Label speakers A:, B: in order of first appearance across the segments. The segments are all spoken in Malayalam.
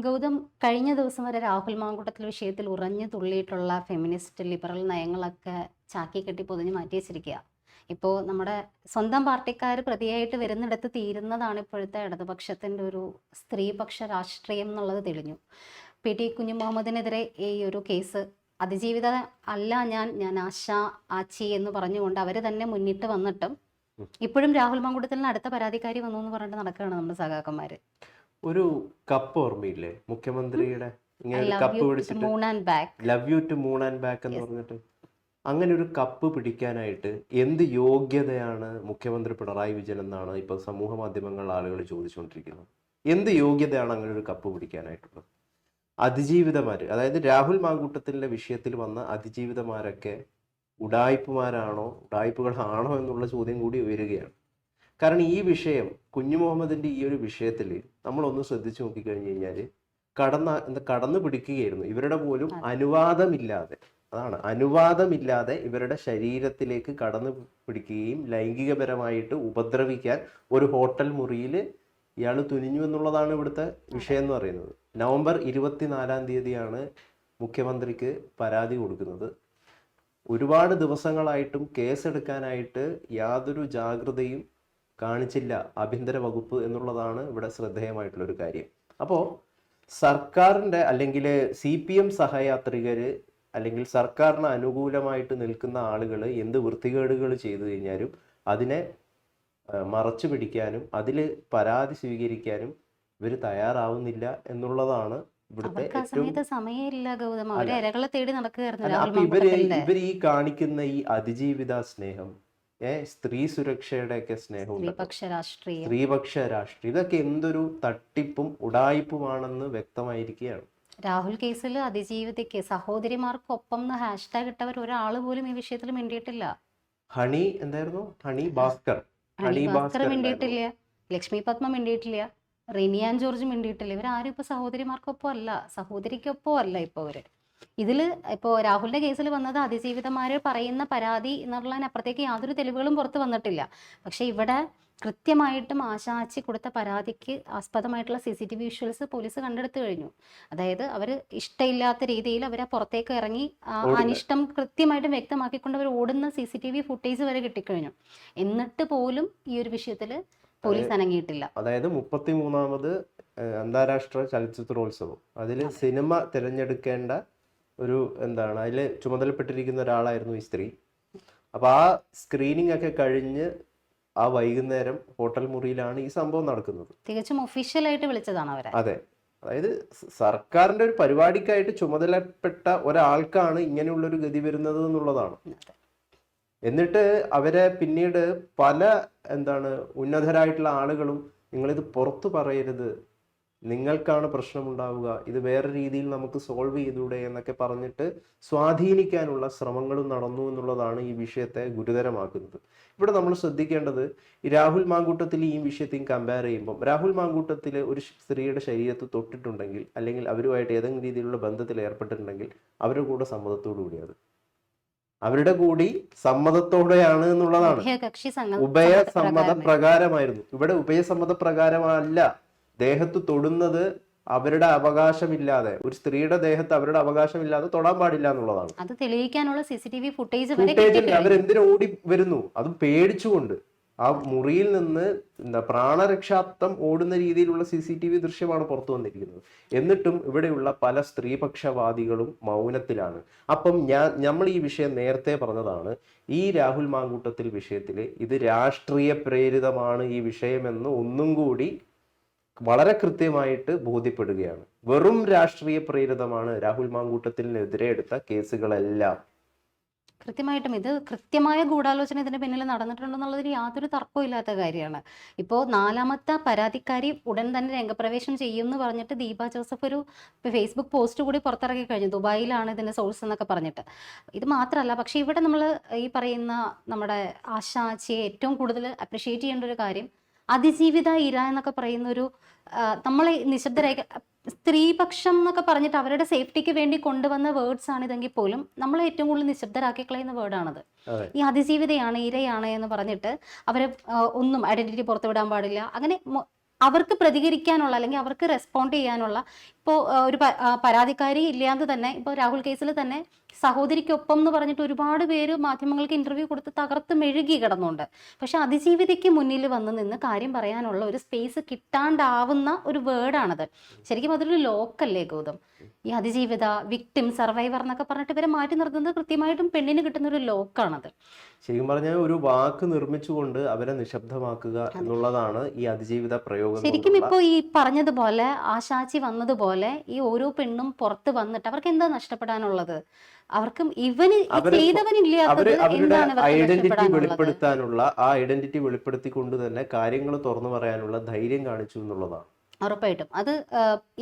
A: ഗൗതം, കഴിഞ്ഞ ദിവസം വരെ രാഹുൽ മാങ്കൂട്ടത്തിൽ വിഷയത്തിൽ ഉറഞ്ഞു തുള്ളിയിട്ടുള്ള ഫെമിനിസ്റ്റ് ലിബറൽ നയങ്ങളൊക്കെ ചാക്കി കെട്ടി പൊതിഞ്ഞ് മാറ്റി വെച്ചിരിക്കുക. ഇപ്പോൾ നമ്മുടെ സ്വന്തം പാർട്ടിക്കാർ പ്രതിയായിട്ട് വരുന്നിടത്ത് തീരുന്നതാണ് ഇപ്പോഴത്തെ ഇടതുപക്ഷത്തിൻ്റെ ഒരു സ്ത്രീപക്ഷ രാഷ്ട്രീയം എന്നുള്ളത് തെളിഞ്ഞു. പി.ടി. കുഞ്ഞുമുഹമ്മദിനെതിരെ ഈ ഒരു കേസ് അതിജീവിത അല്ല ഞാൻ ആശ ആച്ചി എന്ന് പറഞ്ഞുകൊണ്ട് അവർ തന്നെ മുന്നിട്ട് വന്നിട്ടും ഇപ്പോഴും രാഹുൽ മാങ്കൂട്ടത്തിന് അടുത്ത പരാതിക്കാരി വന്നു എന്ന് പറഞ്ഞിട്ട് നടക്കുകയാണ് നമ്മുടെ സഖാക്കന്മാര്.
B: ഒരു കപ്പ് ഓർമ്മയില്ലേ മുഖ്യമന്ത്രിയുടെ, ഇങ്ങനെ ഒരു കപ്പ് പിടിച്ചിട്ട് love you to moon and back എന്ന് പറഞ്ഞിട്ട്, അങ്ങനെ ഒരു കപ്പ് പിടിക്കാനായിട്ട് എന്ത് യോഗ്യതയാണ് മുഖ്യമന്ത്രി പിണറായി വിജയൻ എന്നാണ് ഇപ്പോൾ സമൂഹ മാധ്യമങ്ങളിൽ ആളുകൾ ചോദിച്ചുകൊണ്ടിരിക്കുന്നത്. എന്ത് യോഗ്യതയാണ് അങ്ങനെ ഒരു കപ്പ് പിടിക്കാനായിട്ടുള്ളത്? അതിജീവിതമാര്, അതായത് രാഹുൽ മാങ്കൂട്ടത്തിൻ്റെ വിഷയത്തിൽ വന്ന അതിജീവിതമാരൊക്കെ ഉഡായിപ്പുകളാണോ എന്നുള്ള ചോദ്യം കൂടി ഉയരുകയാണ്. കാരണം ഈ വിഷയം, കുഞ്ഞു മുഹമ്മദിൻ്റെ ഈ ഒരു വിഷയത്തിൽ നമ്മളൊന്ന് ശ്രദ്ധിച്ചു നോക്കിക്കഴിഞ്ഞ് കഴിഞ്ഞാൽ കടന്നു പിടിക്കുകയായിരുന്നു. ഇവരുടെ പോലും അനുവാദമില്ലാതെ, അനുവാദമില്ലാതെ ഇവരുടെ ശരീരത്തിലേക്ക് കടന്നു പിടിക്കുകയും ലൈംഗികപരമായിട്ട് ഉപദ്രവിക്കാൻ ഒരു ഹോട്ടൽ മുറിയിൽ ഇയാൾ തുനിഞ്ഞു എന്നുള്ളതാണ് ഇവിടുത്തെ വിഷയം എന്ന് പറയുന്നത്. നവംബർ 24 മുഖ്യമന്ത്രിക്ക് പരാതി കൊടുക്കുന്നത്. ഒരുപാട് ദിവസങ്ങളായിട്ടും കേസെടുക്കാനായിട്ട് യാതൊരു ജാഗ്രതയും കാണിച്ചില്ല ആഭ്യന്തര വകുപ്പ് എന്നുള്ളതാണ് ഇവിടെ ശ്രദ്ധേയമായിട്ടുള്ളൊരു കാര്യം. അപ്പോൾ സർക്കാരിൻ്റെ അല്ലെങ്കിൽ CPM സഹയാത്രികർ അല്ലെങ്കിൽ സർക്കാരിന് അനുകൂലമായിട്ട് നിൽക്കുന്ന ആളുകൾ എന്ത് വൃത്തികേടുകൾ ചെയ്തു കഴിഞ്ഞാലും അതിനെ മറച്ചു പിടിക്കാനും അതിൽ പരാതി സ്വീകരിക്കാനും ഇവർ തയ്യാറാവുന്നില്ല എന്നുള്ളതാണ് ഇവിടുത്തെ ഇവർ ഈ കാണിക്കുന്ന ഈ അതിജീവിത സ്നേഹം, സ്ത്രീ സുരക്ഷയുടെ ഒക്കെ സ്നേഹം, സ്ത്രീപക്ഷ രാഷ്ട്രീയം, ഇതൊക്കെ എന്തൊരു തട്ടിപ്പും ഉഡായിപ്പുമാണെന്ന് വ്യക്തമായിരിക്കുകയാണ്.
A: രാഹുൽ കേസിൽ അതിജീവിതയ്ക്ക് സഹോദരിമാർക്കൊപ്പം ഹാഷ്ടാഗ് ഇട്ടവർ ഒരാൾ പോലും ഈ വിഷയത്തിൽ മിണ്ടിയിട്ടില്ല.
B: ഹണി എന്തായിരുന്നു? Honey Bhaskar
A: മിണ്ടിയിട്ടില്ല, Lakshmi Padma മിണ്ടിയിട്ടില്ല, റിനിയാൻ George മിണ്ടിയിട്ടില്ല. ഇവരാരും ഇപ്പൊ സഹോദരിമാർക്കൊപ്പം അല്ല, സഹോദരിക്കൊപ്പം അല്ല ഇപ്പൊ ഇവര്. ഇതിൽ ഇപ്പോൾ രാഹുലിന്റെ കേസിൽ വന്നത് അതിജീവിതമാര് പറയുന്ന പരാതി എന്നുള്ളതിനപ്പുറത്തേക്ക് യാതൊരു തെളിവുകളും പുറത്ത് വന്നിട്ടില്ല. പക്ഷെ ഇവിടെ കൃത്യമായിട്ടും ആശാച്ചി കൊടുത്ത പരാതിക്ക് ആസ്പദമായിട്ടുള്ള CCTV വിഷ്വൽസ് പോലീസ് കണ്ടെടുത്തു കഴിഞ്ഞു. അതായത് അവർ ഇഷ്ടമില്ലാത്ത രീതിയിൽ അവരെ പുറത്തേക്ക് ഇറങ്ങി അനിഷ്ടം കൃത്യമായിട്ടും വ്യക്തമാക്കിക്കൊണ്ട് അവർ ഓടുന്ന CCTV ഫുട്ടേജ് വരെ കിട്ടിക്കഴിഞ്ഞു. എന്നിട്ട് പോലും ഈ ഒരു വിഷയത്തിൽ പോലീസ് അനങ്ങിയിട്ടില്ല.
B: അതായത് 33ാമത് അന്താരാഷ്ട്ര ചലച്ചിത്രോത്സവം, അതിൽ സിനിമ തിരഞ്ഞെടുക്കേണ്ട ഒരു അതിൽ ചുമതലപ്പെട്ടിരിക്കുന്ന ഒരാളായിരുന്നു ഈ സ്ത്രീ. അപ്പോൾ ആ സ്ക്രീനിങ് ഒക്കെ കഴിഞ്ഞ് ആ വൈകുന്നേരം ഹോട്ടൽ മുറിയിലാണ് ഈ സംഭവം നടക്കുന്നത്.
A: തികച്ചും ഒഫീഷ്യലായിട്ട് വിളിച്ചതാണ് അവരെ.
B: അതെ, അതായത് സർക്കാരിന്റെ ഒരു പരിപാടിക്കായിട്ട് ചുമതലപ്പെട്ട ഒരാൾക്കാണ് ഇങ്ങനെയുള്ളൊരു ഗതി വരുന്നത് എന്നുള്ളതാണ്. എന്നിട്ട് അവരെ പിന്നീട് പല ഉന്നതരായിട്ടുള്ള ആളുകളും നിങ്ങളിത് പുറത്തു പറയരുത്, നിങ്ങൾക്കാണ് പ്രശ്നമുണ്ടാവുക, ഇത് വേറെ രീതിയിൽ നമുക്ക് സോൾവ് ചെയ്തൂടെ എന്നൊക്കെ പറഞ്ഞിട്ട് സ്വാധീനിക്കാനുള്ള ശ്രമങ്ങളും നടന്നു എന്നുള്ളതാണ് ഈ വിഷയത്തെ ഗുരുതരമാക്കുന്നത്. ഇവിടെ നമ്മൾ ശ്രദ്ധിക്കേണ്ടത്, ഈ രാഹുൽ മാങ്കൂട്ടത്തിൽ ഈ വിഷയത്തെയും കമ്പയർ ചെയ്യുമ്പോൾ, രാഹുൽ മാങ്കൂട്ടത്തിൽ ഒരു സ്ത്രീയുടെ ശരീരത്ത് തൊട്ടിട്ടുണ്ടെങ്കിൽ അല്ലെങ്കിൽ അവരുമായിട്ട് ഏതെങ്കിലും രീതിയിലുള്ള ബന്ധത്തിൽ ഏർപ്പെട്ടിട്ടുണ്ടെങ്കിൽ അവരുടെ കൂടെ സമ്മതത്തോടു കൂടിയത്, അവരുടെ കൂടി സമ്മതത്തോടെയാണ് എന്നുള്ളതാണ്. ഉഭയസമ്മത പ്രകാരമായിരുന്നു. ഇവിടെ ഉഭയസമ്മത പ്രകാരമല്ല. ദേഹത്ത് തൊടുന്നത് അവരുടെ അവകാശമില്ലാതെ, ഒരു സ്ത്രീയുടെ ദേഹത്ത് അവരുടെ അവകാശമില്ലാതെ തൊടാൻ പാടില്ല എന്നുള്ളതാണ്.
A: അത് തെളിയിക്കാനുള്ള CCTV ഫുട്ടേജ്
B: അവരെന്തിനു ഓടി വരുന്നു? അതും പേടിച്ചുകൊണ്ട്. ആ മുറിയിൽ നിന്ന് പ്രാണരക്ഷാർത്ഥം ഓടുന്ന രീതിയിലുള്ള CCTV ദൃശ്യമാണ് പുറത്തു വന്നിരിക്കുന്നത്. എന്നിട്ടും ഇവിടെയുള്ള പല സ്ത്രീപക്ഷവാദികളും മൗനത്തിലാണ്. അപ്പം നമ്മൾ ഈ വിഷയം നേരത്തെ പറഞ്ഞതാണ്, ഈ രാഹുൽ മാങ്കൂട്ടത്തിൽ വിഷയത്തിൽ ഇത് രാഷ്ട്രീയ പ്രേരിതമാണ് ഈ വിഷയമെന്ന് ഒന്നും കൂടി വളരെ കൃത്യമായിട്ട് ബോധ്യപ്പെടുകയാണ്. വെറും രാഷ്ട്രീയ പ്രേരിതമാണ് രാഹുൽ മാങ്കൂട്ടത്തിനെതിരെ എടുത്ത കേസുകളെല്ലാം.
A: കൃത്യമായിട്ടും ഇത് കൃത്യമായ ഗൂഢാലോചന ഇതിന് പിന്നിൽ നടന്നിട്ടുണ്ടെന്നുള്ളതിന് യാതൊരു തർക്കവും ഇല്ലാത്ത കാര്യമാണ്. ഇപ്പോൾ 4ാമത്തെ പരാതിക്കാരി ഉടൻ തന്നെ രംഗപ്രവേശം ചെയ്യുമെന്ന് പറഞ്ഞിട്ട് ദീപ ജോസഫ് ഒരു ഫേസ്ബുക്ക് പോസ്റ്റ് കൂടി പുറത്തിറക്കി കഴിഞ്ഞു. ദുബായിലാണ് ഇതിന്റെ സോഴ്സ് എന്നൊക്കെ പറഞ്ഞിട്ട്. ഇത് മാത്രമല്ല, പക്ഷെ ഇവിടെ നമ്മൾ ഈ പറയുന്ന നമ്മുടെ ആശാച്ചിയെ ഏറ്റവും കൂടുതൽ അപ്രിഷ്യേറ്റ് ചെയ്യേണ്ട ഒരു കാര്യം, അതിജീവിത ഇര എന്നൊക്കെ പറയുന്ന ഒരു നമ്മളെ നിശബ്ദരായി സ്ത്രീപക്ഷം എന്നൊക്കെ പറഞ്ഞിട്ട് അവരുടെ സേഫ്റ്റിക്ക് വേണ്ടി കൊണ്ടുവന്ന വേർഡ്സ് ആണ് ഇതെങ്കിൽ പോലും നമ്മൾ ഏറ്റവും കൂടുതൽ നിശബ്ദരാക്കി കളയുന്ന വേർഡാണത്. ഈ അതിജീവിതയാണ്, ഇരയാണ് എന്ന് പറഞ്ഞിട്ട് അവരെ ഒന്നും ഐഡന്റിറ്റി പുറത്തുവിടാൻ പാടില്ല, അങ്ങനെ അവർക്ക് പ്രതികരിക്കാനുള്ള അല്ലെങ്കിൽ അവർക്ക് റെസ്പോണ്ട് ചെയ്യാനുള്ള ഇപ്പോൾ ഒരു പരാതിക്കാരി ഇല്ലാതെ തന്നെ ഇപ്പോൾ രാഹുൽ കേസിൽ തന്നെ സഹോദരിക്കൊപ്പം എന്ന് പറഞ്ഞിട്ട് ഒരുപാട് പേര് മാധ്യമങ്ങൾക്ക് ഇന്റർവ്യൂ കൊടുത്ത് തകർത്ത് മെഴുകി കിടന്നുണ്ട്. പക്ഷെ അതിജീവിതയ്ക്ക് മുന്നിൽ വന്ന് നിന്ന് കാര്യം പറയാനുള്ള ഒരു സ്പേസ് കിട്ടാണ്ടാവുന്ന ഒരു വേർഡാണത്. ശരിക്കും അതൊരു ലോക്കല്ലേ ഗൗതം? ഈ അതിജീവിത, വിക്ടിം, സർവൈവർ എന്നൊക്കെ പറഞ്ഞിട്ട് ഇവരെ മാറ്റി നിർത്തുന്നത് കൃത്യമായിട്ടും പെണ്ണിന് കിട്ടുന്ന ഒരു ലോക്കാണത്.
B: ശരിക്കും പറഞ്ഞാൽ ഒരു വാക്ക് നിർമ്മിച്ചുകൊണ്ട് അവരെ നിശബ്ദമാക്കുക എന്നുള്ളതാണ് ഈ അതിജീവിത പ്രയോഗം.
A: ശരിക്കും ഇപ്പോൾ ഈ പറഞ്ഞതുപോലെ ആശാച്ചി വന്നതുപോലെ ഈ ഓരോ പെണ്ണും പുറത്ത് വന്നിട്ട് അവർക്ക് എന്താ നഷ്ടപ്പെടാനുള്ളത്? അവർക്കും ഇവന് ചെയ്തവനില്ലാത്തത് എന്താണ്
B: ഐഡന്റിറ്റി വെളിപ്പെടുത്താനുള്ള, ആ ഐഡന്റിറ്റി വെളിപ്പെടുത്തിക്കൊണ്ട് തന്നെ കാര്യങ്ങൾ തുറന്നു പറയാനുള്ള ധൈര്യം കാണിച്ചു എന്നുള്ളതാണ്.
A: ഉറപ്പായിട്ടും അത്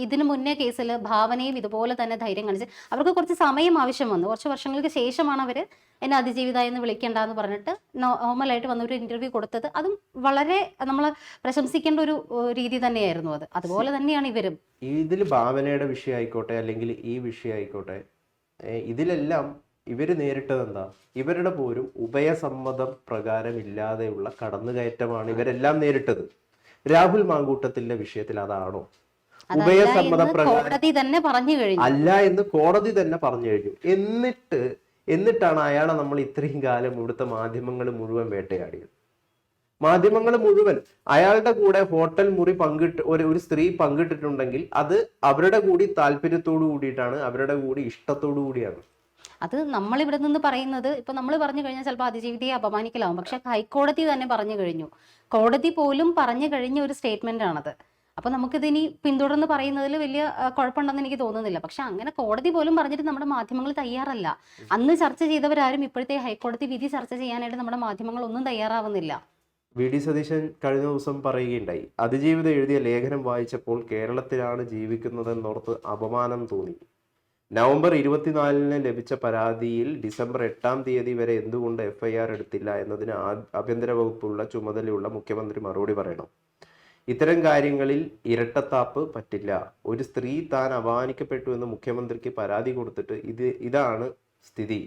A: ഇതിനു മുന്നേ കേസിൽ ഭാവനയും ഇതുപോലെ തന്നെ ധൈര്യം കാണിച്ച് അവർക്ക് കുറച്ച് സമയം ആവശ്യം വന്നു. കുറച്ച് വർഷങ്ങൾക്ക് ശേഷമാണ് അവർ എന്നെ അതിജീവിത എന്ന് വിളിക്കേണ്ടെന്ന് പറഞ്ഞിട്ട് നോർമലായിട്ട് വന്ന ഒരു ഇന്റർവ്യൂ കൊടുത്തത്. അതും വളരെ നമ്മൾ പ്രശംസിക്കേണ്ട ഒരു രീതി തന്നെയായിരുന്നു അത്. അതുപോലെ തന്നെയാണ് ഇവരും.
B: ഇതിൽ ഭാവനയുടെ വിഷയമായിക്കോട്ടെ അല്ലെങ്കിൽ ഈ വിഷയമായിക്കോട്ടെ, ഇതിലെല്ലാം ഇവർ നേരിട്ടത് എന്താ? ഇവരുടെ പോലും ഉഭയസമ്മതം പ്രകാരം ഇല്ലാതെയുള്ള കടന്നുകയറ്റമാണ് ഇവരെല്ലാം നേരിട്ടത്. രാഹുൽ മാങ്കൂട്ടത്തിന്റെ വിഷയത്തിൽ അതാണോ? ഉഭയസമ്മത പ്രകാരം അല്ല എന്ന് കോടതി തന്നെ പറഞ്ഞു കഴിഞ്ഞു. എന്നിട്ടാണ് അയാളെ നമ്മൾ ഇത്രയും കാലം ഇവിടുത്തെ മാധ്യമങ്ങൾ മുഴുവൻ വേട്ടയാടിയത്. മാധ്യമങ്ങൾ മുഴുവൻ അയാളുടെ കൂടെ ഹോട്ടൽ മുറി ഒരു സ്ത്രീ പങ്കിട്ടിട്ടുണ്ടെങ്കിൽ അത് അവരുടെ കൂടി താല്പര്യത്തോടു കൂടിയിട്ടാണ്, അവരുടെ കൂടി ഇഷ്ടത്തോടു കൂടിയാണ്.
A: അത് നമ്മൾ ഇവിടെ നിന്ന് പറയുന്നത് ഇപ്പൊ നമ്മൾ പറഞ്ഞു കഴിഞ്ഞാൽ ചിലപ്പോൾ അതിജീവിതയെ അപമാനിക്കലാവും. പക്ഷെ ഹൈക്കോടതി തന്നെ പറഞ്ഞു കഴിഞ്ഞു, കോടതി പോലും പറഞ്ഞു കഴിഞ്ഞ ഒരു സ്റ്റേറ്റ്മെന്റ് ആണത്. അപ്പൊ നമുക്കിതിനി പിന്തുടർന്ന് പറയുന്നതിൽ വലിയ കുഴപ്പമുണ്ടെന്ന് എനിക്ക് തോന്നുന്നില്ല. പക്ഷെ അങ്ങനെ കോടതി പോലും പറഞ്ഞിട്ട് നമ്മുടെ മാധ്യമങ്ങൾ തയ്യാറല്ല. അന്ന് ചർച്ച ചെയ്തവരാരും ഇപ്പോഴത്തെ ഹൈക്കോടതി വിധി ചർച്ച ചെയ്യാനായിട്ട് നമ്മുടെ മാധ്യമങ്ങൾ ഒന്നും തയ്യാറാവുന്നില്ല.
B: വി ഡി സതീശൻ കഴിഞ്ഞ ദിവസം പറയുകയുണ്ടായി, അതിജീവിത എഴുതിയ ലേഖനം വായിച്ചപ്പോൾ കേരളത്തിലാണ് ജീവിക്കുന്നതെന്നോർത്ത് അപമാനം തോന്നി. നവംബർ 24 ലഭിച്ച പരാതിയിൽ ഡിസംബർ 8 വരെ എന്തുകൊണ്ട് FIR എടുത്തില്ല എന്നതിന് ആഭ്യന്തര വകുപ്പുള്ള ചുമതലയുള്ള മുഖ്യമന്ത്രി മറുപടി പറയണം. ഇത്തരം കാര്യങ്ങളിൽ ഇരട്ടത്താപ്പ് പറ്റില്ല. ഒരു സ്ത്രീ താൻ അപമാനിക്കപ്പെട്ടു എന്ന് മുഖ്യമന്ത്രിക്ക് പരാതി കൊടുത്തിട്ട് ഇതാണ് സ്ഥിതി.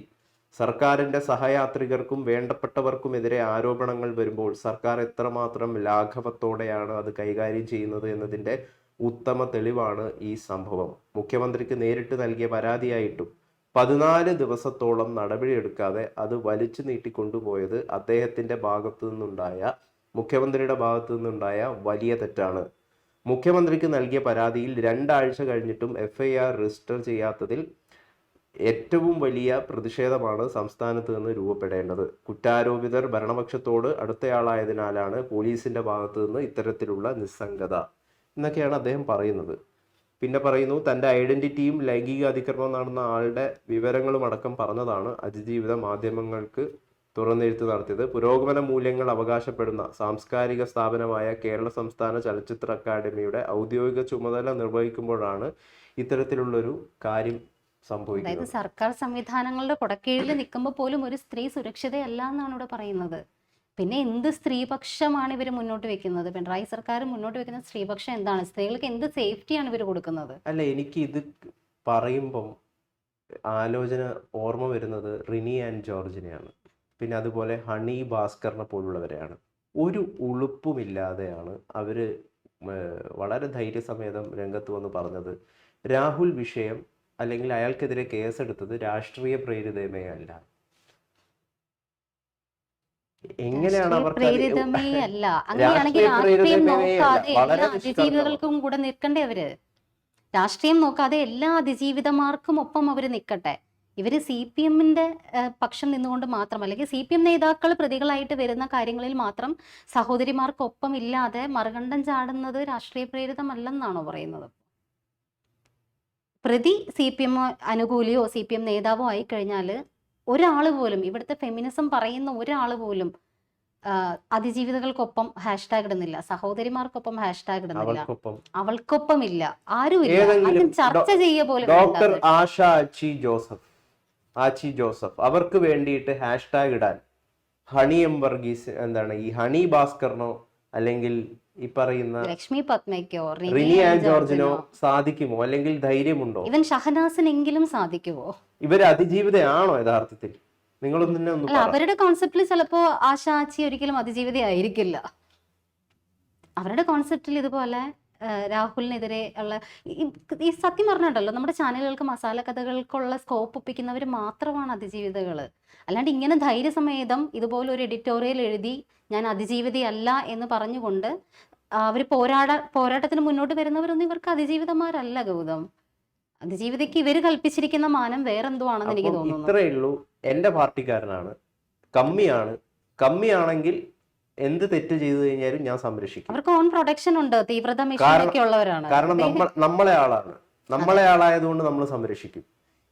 B: സർക്കാരിന്റെ സഹയാത്രികർക്കും വേണ്ടപ്പെട്ടവർക്കുമെതിരെ ആരോപണങ്ങൾ വരുമ്പോൾ സർക്കാർ എത്രമാത്രം ലാഘവത്തോടെയാണ് അത് കൈകാര്യം ചെയ്യുന്നത് എന്നതിന്റെ ഉത്തമ തെളിവാണ് ഈ സംഭവം. മുഖ്യമന്ത്രിക്ക് നേരിട്ട് നൽകിയ പരാതിയായിട്ടും 14 ദിവസത്തോളം നടപടിയെടുക്കാതെ അത് വലിച്ചു നീട്ടിക്കൊണ്ടുപോയത് മുഖ്യമന്ത്രിയുടെ ഭാഗത്തു നിന്നുണ്ടായ വലിയ തെറ്റാണ്. മുഖ്യമന്ത്രിക്ക് നൽകിയ പരാതിയിൽ 2 ആഴ്ച കഴിഞ്ഞിട്ടും FIR രജിസ്റ്റർ ചെയ്യാത്തതിൽ ഏറ്റവും വലിയ പ്രതിഷേധമാണ് സംസ്ഥാനത്ത് നിന്ന് രൂപപ്പെടേണ്ടത്. കുറ്റാരോപിതർ ഭരണപക്ഷത്തോട് അടുത്തയാളായതിനാലാണ് പോലീസിന്റെ ഭാഗത്തു നിന്ന് ഇത്തരത്തിലുള്ള നിസ്സംഗത എന്നൊക്കെയാണ് അദ്ദേഹം പറയുന്നത്. പിന്നെ പറയുന്നു, തൻ്റെ ഐഡന്റിറ്റിയും ലൈംഗിക അതിക്രമം നടന്ന ആളുടെ വിവരങ്ങളും അടക്കം പറഞ്ഞതാണ് അതിജീവിത മാധ്യമങ്ങൾക്ക് തുറന്നെഴുത്ത് നടത്തിയത്. പുരോഗമന മൂല്യങ്ങൾ അവകാശപ്പെടുന്ന സാംസ്കാരിക സ്ഥാപനമായ കേരള സംസ്ഥാന ചലച്ചിത്ര അക്കാദമിയുടെ ഔദ്യോഗിക ചുമതല നിർവഹിക്കുമ്പോഴാണ് ഇത്തരത്തിലുള്ളൊരു കാര്യം സംഭവിക്കുന്നത്.
A: അതായത് സർക്കാർ സംവിധാനങ്ങളുടെ കൊടക്കീഴിൽ നിൽക്കുമ്പോൾ പോലും ഒരു സ്ത്രീ സുരക്ഷിതയല്ല എന്നാണ് ഇവിടെ പറയുന്നത്. പിന്നെ എന്ത് സ്ത്രീപക്ഷമാണ് ഇവർ മുന്നോട്ട് വെക്കുന്നത്? പിണറായി സർക്കാർ മുന്നോട്ട് വെക്കുന്ന സ്ത്രീപക്ഷം എന്താണ്? സ്ത്രീകൾക്ക് എന്ത് സേഫ്റ്റിയാണ് ഇവർ കൊടുക്കുന്നത്?
B: അല്ല, എനിക്ക് ഇത് പറയുമ്പം ആലോചന ഓർമ്മ വരുന്നത് റിനി ആൻഡ് ജോർജിനെയാണ്. പിന്നെ അതുപോലെ ഹണി ഭാസ്കറിനെ പോലുള്ളവരെയാണ്. ഒരു ഉളുപ്പുമില്ലാതെയാണ് അവർ വളരെ ധൈര്യസമേതം രംഗത്ത് വന്ന് പറഞ്ഞത് രാഹുൽ വിഷയം അല്ലെങ്കിൽ അയാൾക്കെതിരെ കേസെടുത്തത് രാഷ്ട്രീയ പ്രേരിതമേ അല്ല.
A: എങ്ങനെയാണ് അവർക്ക് അതിജീവിതകൾക്കും കൂടെ നിൽക്കണ്ടേ? അവര് രാഷ്ട്രീയം നോക്കാതെ എല്ലാ അതിജീവിതമാർക്കും ഒപ്പം അവര് നിൽക്കട്ടെ. ഇവര് CPM-ന്റെ പക്ഷം നിന്നുകൊണ്ട് മാത്രം, അല്ലെങ്കിൽ CPM നേതാക്കൾ പ്രതികളായിട്ട് വരുന്ന കാര്യങ്ങളിൽ മാത്രം സഹോദരിമാർക്കൊപ്പം ഇല്ലാതെ മറുകണ്ഠം ചാടുന്നത് രാഷ്ട്രീയ പ്രേരിതമല്ലെന്നാണോ പറയുന്നത്? പ്രതി CPM അനുകൂലിയോ CPM നേതാവോ ആയി കഴിഞ്ഞാൽ ഒരാൾ പോലും, ഇവിടുത്തെ ഫെമിനിസം പറയുന്ന ഒരാൾ പോലും അതിജീവിതകൾക്കൊപ്പം #, ഇടുന്നില്ല, സഹോദരിമാർക്കൊപ്പം #, ഇടുന്നില്ല, അവൾക്കൊപ്പം ഇല്ല, ആരുമില്ല. ചർച്ച ചെയ്യ പോലെ
B: ഡോക്ടർ ആച്ചി ജോസഫ് അവർക്ക് വേണ്ടിയിട്ട് #, ഇടാൻ ഹണി എം വർഗീസ് ഈ ഹണി ഭാസ്കറിനോ അല്ലെങ്കിൽ ഈ പറയുന്ന
A: ലക്ഷ്മി പത്മയ്ക്കോ
B: റിനി ആൻഡ് ജോർജിനോ സാധിക്കുമോ? അല്ലെങ്കിൽ ധൈര്യമുണ്ടോ?
A: ഇവൻ ഷഹനാസിനെങ്കിലും സാധിക്കുമോ?
B: ഇവര് അതിജീവിതയാണോ യഥാർത്ഥത്തിൽ?
A: അവരുടെ കോൺസെപ്റ്റിൽ ചിലപ്പോ ആശാച്ചി ഒരിക്കലും അതിജീവിത ആയിരിക്കില്ല. അവരുടെ കോൺസെപ്റ്റിൽ ഇതുപോലെ രാഹുലിനെതിരെ ഉള്ള ഈ സത്യം പറഞ്ഞിട്ടുണ്ടല്ലോ, നമ്മുടെ ചാനലുകൾക്ക് മസാല കഥകൾക്കുള്ള സ്കോപ്പ് ഒപ്പിക്കുന്നവർ മാത്രമാണ് അതിജീവിതകൾ. അല്ലാണ്ട് ഇങ്ങനെ ധൈര്യസമേതം ഇതുപോലെ ഒരു എഡിറ്റോറിയൽ എഴുതി ഞാൻ അതിജീവിതയല്ല എന്ന് പറഞ്ഞുകൊണ്ട് അവർ പോരാട്ടത്തിന് മുന്നോട്ട് വരുന്നവരൊന്നും ഇവർക്ക് അതിജീവിതന്മാരല്ല ഗൗതം. അതിജീവിതയ്ക്ക് ഇവർ കൽപ്പിച്ചിരിക്കുന്ന മാനം വേറെന്തോ ആണെന്ന് എനിക്ക്
B: അപ്പം
A: തോന്നുന്നു.
B: ഇത്രയേ ഉള്ളൂ, എന്റെ പാർട്ടിക്കാരനാണ്, കമ്മിയാണെങ്കിൽ എന്ത് തെറ്റ് ചെയ്തു കഴിഞ്ഞാലും ഞാൻ സംരക്ഷിക്കും.
A: അവർക്ക് ഓൺ പ്രൊട്ടക്ഷൻ ഉണ്ട്, തീവ്രത മെഷീനൊക്കെ ഉള്ളവരാണ്.
B: കാരണം നമ്മളെ ആളായതുകൊണ്ട് നമ്മൾ സംരക്ഷിക്കും.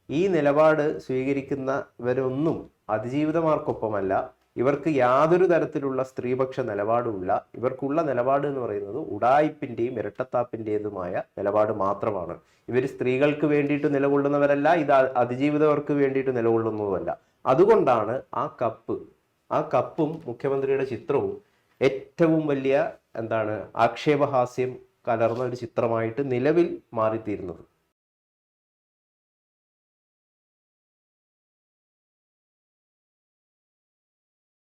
B: ഈ നിലപാട് സ്വീകരിക്കുന്നവരൊന്നും അതിജീവിതമാർക്കൊപ്പമല്ല. ഇവർക്ക് യാതൊരു തരത്തിലുള്ള സ്ത്രീപക്ഷ നിലപാടുമില്ല. ഇവർക്കുള്ള നിലപാട് എന്ന് പറയുന്നത് ഉഡായിപ്പിന്റെയും ഇരട്ടത്താപ്പിന്റേതുമായ നിലപാട് മാത്രമാണ്. ഇവർ സ്ത്രീകൾക്ക് വേണ്ടിയിട്ട് നിലകൊള്ളുന്നവരല്ല, ഇത് അതിജീവിതവർക്ക് വേണ്ടിയിട്ട് നിലകൊള്ളുന്നതുമല്ല. അതുകൊണ്ടാണ് ആ കപ്പും മുഖ്യമന്ത്രിയുടെ ചിത്രവും ഏറ്റവും വലിയ ആക്ഷേപഹാസ്യം കലർന്ന ഒരു ചിത്രമായിട്ട് നിലവിൽ മാറിത്തീരുന്നത്.